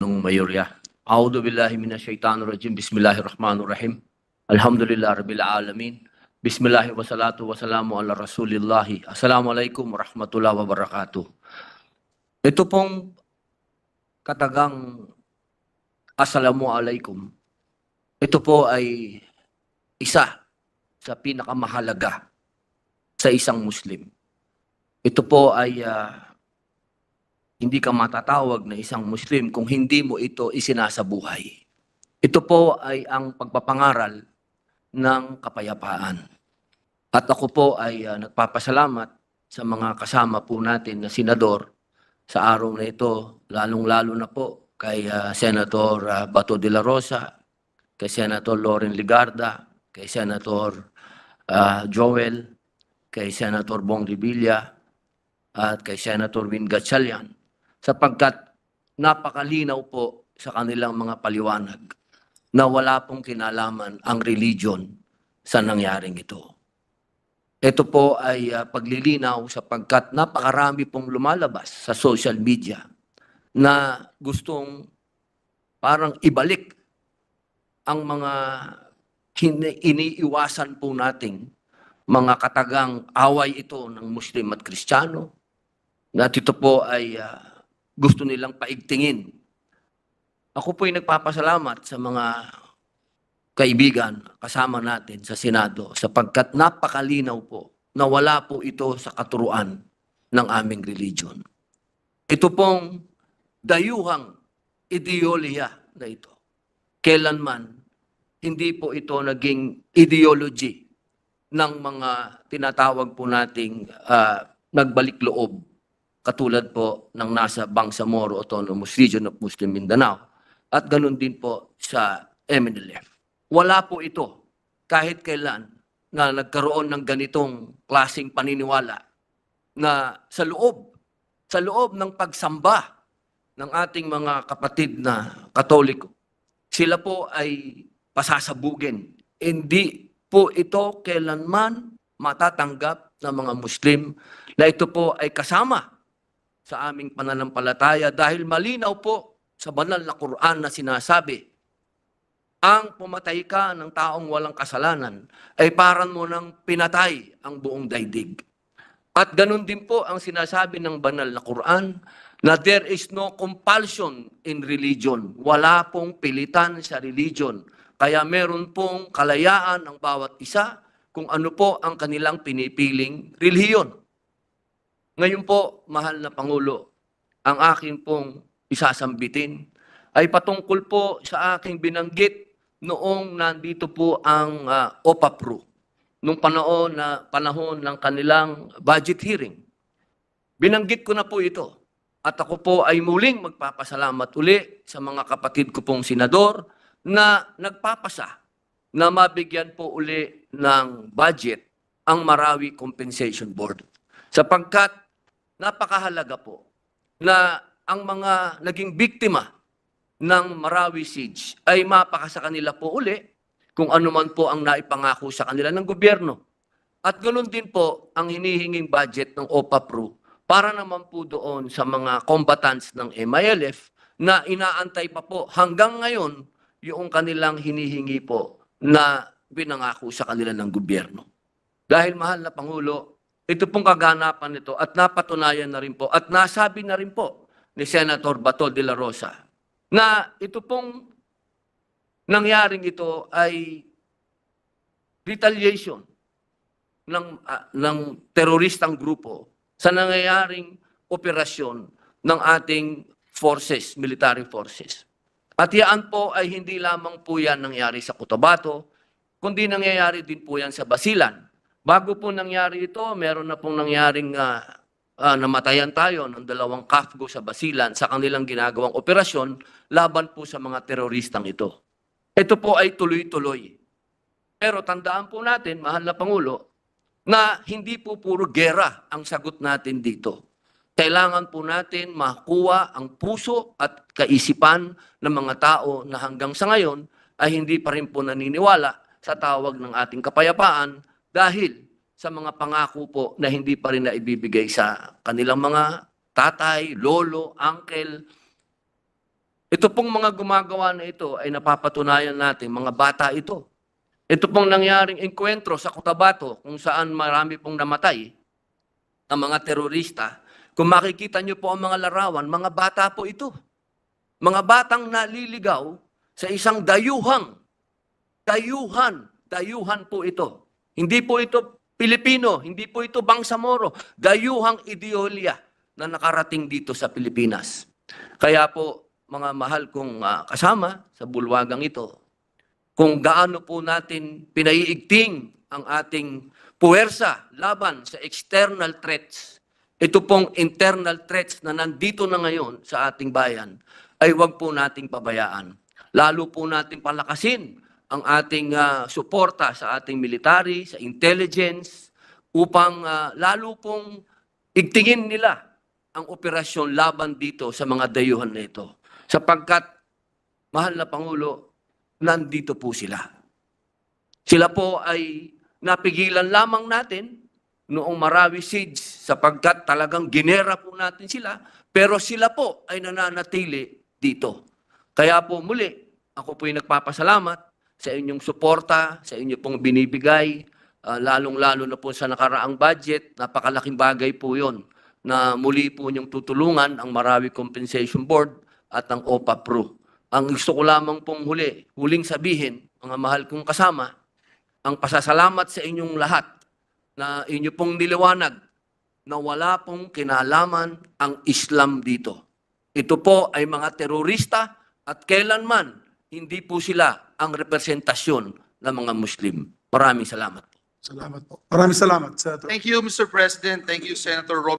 ng mayorya. A'udhu billahi minasyaitanir rajim. Bismillahirrahmanirrahim. Alhamdulillah rabbil alamin. Bismillahi wassalatu wassalamu ala rasulillahi. Assalamualaikum warahmatullahi wabarakatuh. Ito pong katagang assalamualaikum. Ito po ay isa sa pinakamahalaga sa isang Muslim. Ito po ay hindi ka matatawag na isang Muslim kung hindi mo ito isinasabuhay. Ito po ay ang pagpapangaral ng kapayapaan. At ako po ay nagpapasalamat sa mga kasama po natin na senador sa araw na ito, lalong-lalo na po kay Senator Bato de la Rosa, kay Senator Loren Legarda, kay Senator Joel, kay Senator Bong Revilla, at kay Senator Win Gatchalian, sapagkat napakalinaw po sa kanilang mga paliwanag na wala pong kinalaman ang religion sa nangyaring ito. Ito po ay paglilinaw sapagkat napakarami pong lumalabas sa social media na gustong parang ibalik ang mga iniiwasan po nating mga katagang away ito ng Muslim at Kristiyano, na ito po ay gusto nilang paigtingin. Ako po ay nagpapasalamat sa mga kaibigan kasama natin sa Senado sapagkat napakalinaw po na wala po ito sa katuruan ng aming religion. Ito pong dayuhang ideolohiya na ito, kailanman hindi po ito naging ideology ng mga tinatawag po nating nagbalik loob, katulad po ng nasa Bangsamoro Autonomous Region of Muslim Mindanao at ganun din po sa MNLF. Wala po ito kahit kailan na nagkaroon ng ganitong klaseng paniniwala na sa loob ng pagsamba ng ating mga kapatid na Katoliko, sila po ay pasasabugin. Hindi po ito kailanman matatanggap ng mga Muslim na ito po ay kasama sa aming pananampalataya dahil malinaw po sa banal na Quran na sinasabi, ang pumatay ka ng taong walang kasalanan ay parang mo nang pinatay ang buong daigdig. At ganun din po ang sinasabi ng banal na Quran na there is no compulsion in religion. Wala pong pilitan sa religion. Kaya meron pong kalayaan ang bawat isa kung ano po ang kanilang pinipiling relihiyon. Ngayon po, mahal na Pangulo, ang aking pong isasambitin ay patungkol po sa aking binanggit noong nandito po ang OPAPRO, nung panahon ng kanilang budget hearing. Binanggit ko na po ito. At ako po ay muling magpapasalamat uli sa mga kapatid ko pong senador na nagpapasa na mabigyan po uli ng budget ang Marawi Compensation Board. Sapagkat napakahalaga po na ang mga naging biktima ng Marawi siege ay mapakasa kanila po uli kung ano man po ang naipangako sa kanila ng gobyerno. At ganoon din po ang hinihinging budget ng OPAPRO para naman po doon sa mga combatants ng MILF na inaantay pa po hanggang ngayon yung kanilang hinihingi po na pinangako sa kanila ng gobyerno. Dahil mahal na Pangulo, ito pong kaganapan nito at napatunayan na rin po at nasabi na rin po ni Senator Bato de la Rosa na ito pong nangyaring ito ay retaliation ng teroristang grupo sa nangyayaring operasyon ng ating forces, military forces. At yan po ay hindi lamang po yan nangyari sa Cotabato, kundi nangyayari din po yan sa Basilan. Bago po nangyari ito, meron na pong nangyaring namatayan tayo ng 2 KAFGO sa Basilan sa kanilang ginagawang operasyon laban po sa mga teroristang ito. Ito po ay tuloy-tuloy. Pero tandaan po natin, mahal na Pangulo, na hindi po puro gera ang sagot natin dito. Kailangan po natin makuha ang puso at kaisipan ng mga tao na hanggang sa ngayon ay hindi pa rin po naniniwala sa tawag ng ating kapayapaan dahil sa mga pangako po na hindi pa rin na ibibigay sa kanilang mga tatay, lolo, uncle. Ito pong mga gumagawa na ito ay napapatunayan natin, mga bata ito. Ito pong nangyaring engkwentro sa Cotabato kung saan marami pong namatay ng mga terorista. Kung makikita niyo po ang mga larawan, mga bata po ito. Mga batang naliligaw sa isang dayuhan po ito. Hindi po ito Pilipino, hindi po ito Bangsamoro, dayuhang ideolya na nakarating dito sa Pilipinas. Kaya po, mga mahal kong kasama sa bulwagang ito, kung gaano po natin pinaiigting ang ating puwersa laban sa external threats, ito pong internal threats na nandito na ngayon sa ating bayan, ay huwag po nating pabayaan. Lalo po nating palakasin ang ating suporta sa ating military, sa intelligence, upang lalo pong igtingin nila ang operasyon laban dito sa mga dayuhan na ito. Sapagkat, mahal na Pangulo, nandito po sila. Sila po ay napigilan lamang natin noong Marawi siege sapagkat talagang ginera po natin sila, pero sila po ay nananatili dito. Kaya po muli, ako po ay nagpapasalamat sa inyong suporta, sa inyo pong binibigay, lalong-lalo na po sa nakaraang budget, napakalaking bagay po yon na muli po niyong tutulungan ang Marawi Compensation Board at ang OPA Pro. Ang gusto ko lamang pong huling sabihin, mga mahal kong kasama, ang pasasalamat sa inyong lahat na inyo pong niliwanag na wala pong kinalaman ang Islam dito. Ito po ay mga terorista at kailanman hindi po sila ang representasyon ng mga Muslim. Maraming salamat. Salamat po. Maraming salamat, Senator. Thank you, Mr. President. Thank you, Senator Robert.